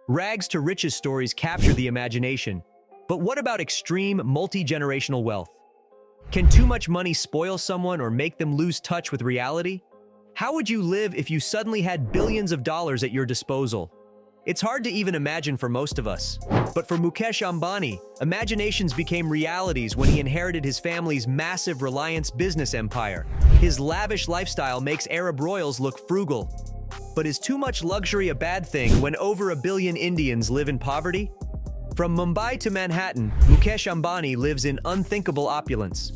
Rags to riches stories capture the imagination. But what about extreme, multi-generational wealth? Can too much money spoil someone or make them lose touch with reality? How would you live if you suddenly had billions of dollars at your disposal? It's hard to even imagine for most of us. But for Mukesh Ambani, imaginations became realities when he inherited his family's massive Reliance business empire. His lavish lifestyle makes Arab royals look frugal. But is too much luxury a bad thing when over 1 billion Indians live in poverty? From Mumbai to Manhattan, Mukesh Ambani lives in unthinkable opulence.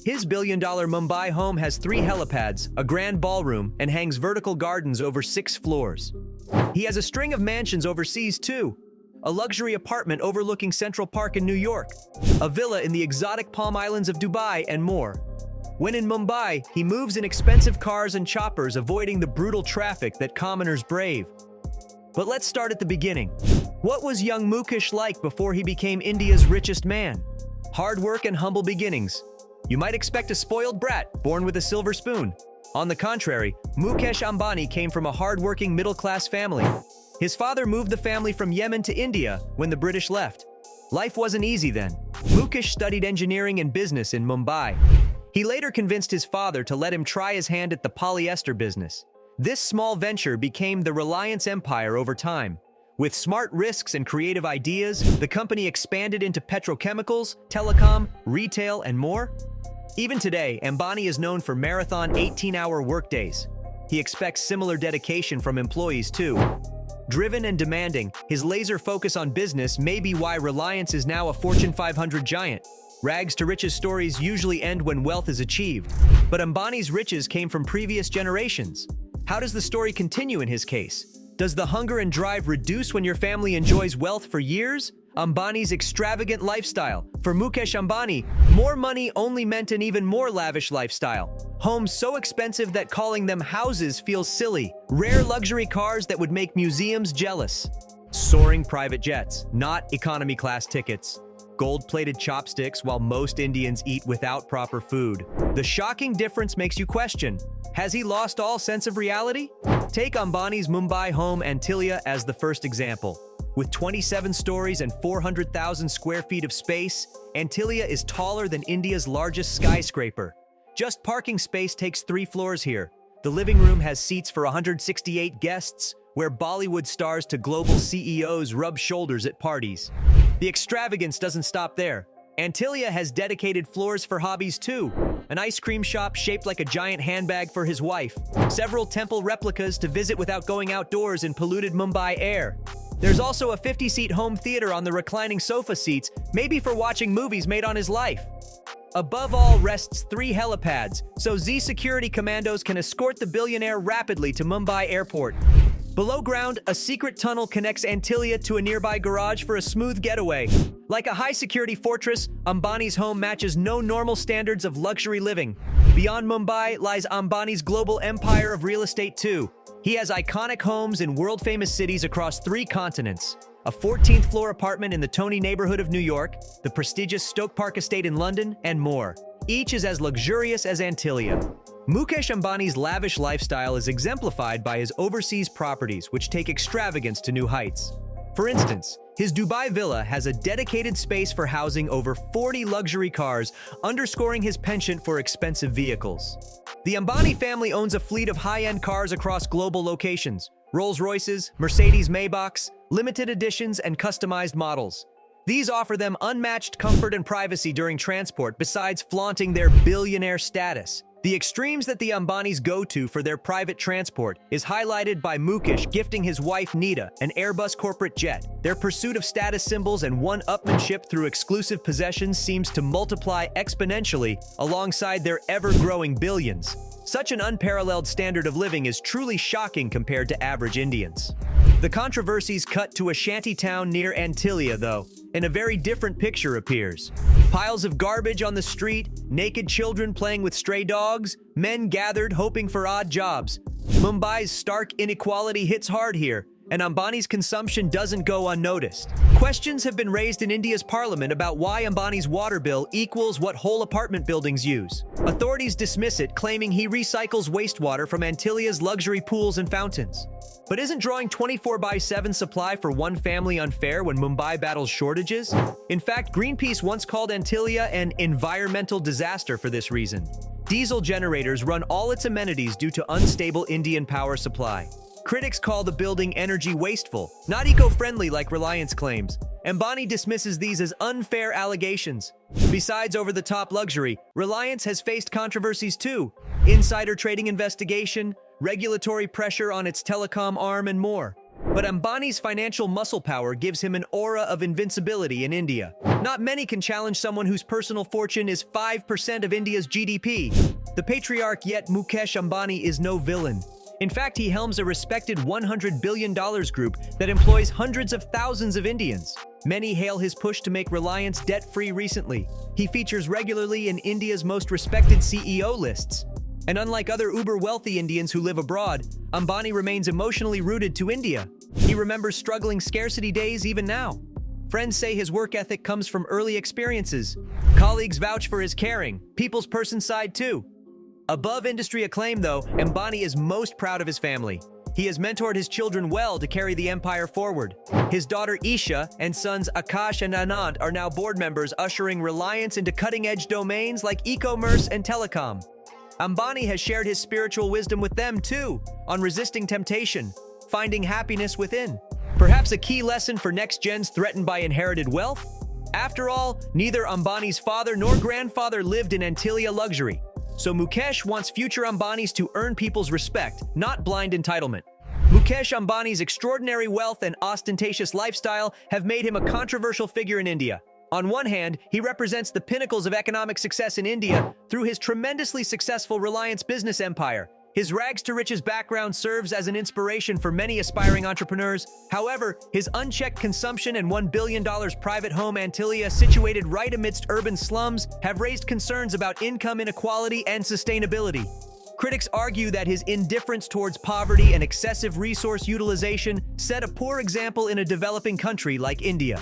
His billion-dollar Mumbai home has 3 helipads, a grand ballroom, and hangs vertical gardens over 6 floors. He has a string of mansions overseas too. A luxury apartment overlooking Central Park in New York, a villa in the exotic Palm Islands of Dubai, and more. When in Mumbai, he moves in expensive cars and choppers, avoiding the brutal traffic that commoners brave. But let's start at the beginning. What was young Mukesh like before he became India's richest man? Hard work and humble beginnings. You might expect a spoiled brat, born with a silver spoon. On the contrary, Mukesh Ambani came from a hard-working middle-class family. His father moved the family from Yemen to India when the British left. Life wasn't easy then. Mukesh studied engineering and business in Mumbai. He later convinced his father to let him try his hand at the polyester business. This small venture became the Reliance empire over time. With smart risks and creative ideas, the company expanded into petrochemicals, telecom, retail, and more. Even today, Ambani is known for marathon 18-hour workdays. He expects similar dedication from employees too. Driven and demanding, his laser focus on business may be why Reliance is now a Fortune 500 giant. Rags to riches stories usually end when wealth is achieved, but Ambani's riches came from previous generations. How does the story continue in his case? Does the hunger and drive reduce when your family enjoys wealth for years? Ambani's extravagant lifestyle. For Mukesh Ambani, more money only meant an even more lavish lifestyle. Homes so expensive that calling them houses feels silly. Rare luxury cars that would make museums jealous. Soaring private jets, not economy class tickets. Gold-plated chopsticks while most Indians eat without proper food. The shocking difference makes you question, has he lost all sense of reality? Take Ambani's Mumbai home Antilia as the first example. With 27 stories and 400,000 square feet of space, Antilia is taller than India's largest skyscraper. Just parking space takes 3 floors here. The living room has seats for 168 guests, where Bollywood stars to global CEOs rub shoulders at parties. The extravagance doesn't stop there. Antilia has dedicated floors for hobbies too. An ice cream shop shaped like a giant handbag for his wife. Several temple replicas to visit without going outdoors in polluted Mumbai air. There's also a 50-seat home theater on the reclining sofa seats, maybe for watching movies made on his life. Above all rests 3 helipads, so Z security commandos can escort the billionaire rapidly to Mumbai airport. Below ground, a secret tunnel connects Antilia to a nearby garage for a smooth getaway. Like a high-security fortress, Ambani's home matches no normal standards of luxury living. Beyond Mumbai lies Ambani's global empire of real estate too. He has iconic homes in world-famous cities across 3 continents. A 14th-floor apartment in the Tony neighborhood of New York, the prestigious Stoke Park estate in London, and more. Each is as luxurious as Antilia. Mukesh Ambani's lavish lifestyle is exemplified by his overseas properties, which take extravagance to new heights. For instance, his Dubai villa has a dedicated space for housing over 40 luxury cars, underscoring his penchant for expensive vehicles. The Ambani family owns a fleet of high-end cars across global locations: Rolls-Royces, Mercedes Maybachs, limited editions, and customized models. These offer them unmatched comfort and privacy during transport, besides flaunting their billionaire status. The extremes that the Ambanis go to for their private transport is highlighted by Mukesh gifting his wife Nita an Airbus corporate jet. Their pursuit of status symbols and one-upmanship through exclusive possessions seems to multiply exponentially alongside their ever-growing billions. Such an unparalleled standard of living is truly shocking compared to average Indians. The Controversies cut to a shanty town near Antilia, though, and a very different picture appears. Piles of garbage on the street, naked children playing with stray dogs, men gathered hoping for odd jobs. Mumbai's stark inequality hits hard here. and Ambani's consumption doesn't go unnoticed. Questions have been raised in India's parliament about why Ambani's water bill equals what whole apartment buildings use. Authorities dismiss it, claiming he recycles wastewater from Antilia's luxury pools and fountains. But isn't drawing 24/7 supply for one family unfair when Mumbai battles shortages? In fact, Greenpeace once called Antilia an environmental disaster for this reason. Diesel generators run all its amenities due to unstable Indian power supply. Critics call the building energy wasteful, not eco-friendly like Reliance claims. Ambani dismisses these as unfair allegations. Besides over-the-top luxury, Reliance has faced controversies too: insider trading investigation, regulatory pressure on its telecom arm, and more. But Ambani's financial muscle power gives him an aura of invincibility in India. Not many can challenge someone whose personal fortune is 5% of India's GDP. The patriarch, yet Mukesh Ambani is no villain. In fact, he helms a respected $100 billion group that employs hundreds of thousands of Indians. Many hail his push to make Reliance debt-free recently. He features regularly in India's most respected CEO lists. And unlike other uber-wealthy Indians who live abroad, Ambani remains emotionally rooted to India. He remembers struggling scarcity days even now. Friends say his work ethic comes from early experiences. Colleagues vouch for his caring, people's person side too. Above industry acclaim, though, Ambani is most proud of his family. He has mentored his children well to carry the empire forward. His daughter Isha and sons Akash and Anand are now board members, ushering Reliance into cutting-edge domains like e-commerce and telecom. Ambani has shared his spiritual wisdom with them too, on resisting temptation, finding happiness within. Perhaps a key lesson for next gens threatened by inherited wealth? After all, neither Ambani's father nor grandfather lived in Antilia luxury. So Mukesh wants future Ambanis to earn people's respect, not blind entitlement. Mukesh Ambani's extraordinary wealth and ostentatious lifestyle have made him a controversial figure in India. On one hand, he represents the pinnacles of economic success in India through his tremendously successful Reliance business empire. His rags-to-riches background serves as an inspiration for many aspiring entrepreneurs. However, his unchecked consumption and $1 billion private home Antilia, situated right amidst urban slums, have raised concerns about income inequality and sustainability. Critics argue that his indifference towards poverty and excessive resource utilization set a poor example in a developing country like India.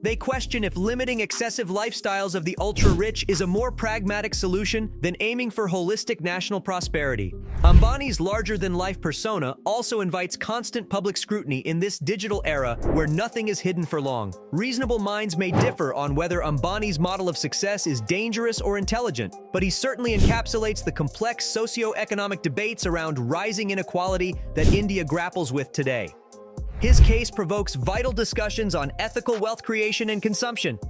They question if limiting excessive lifestyles of the ultra-rich is a more pragmatic solution than aiming for holistic national prosperity. Ambani's larger-than-life persona also invites constant public scrutiny in this digital era where nothing is hidden for long. Reasonable minds may differ on whether Ambani's model of success is dangerous or intelligent, but he certainly encapsulates the complex socio-economic debates around rising inequality that India grapples with today. His case provokes vital discussions on ethical wealth creation and consumption.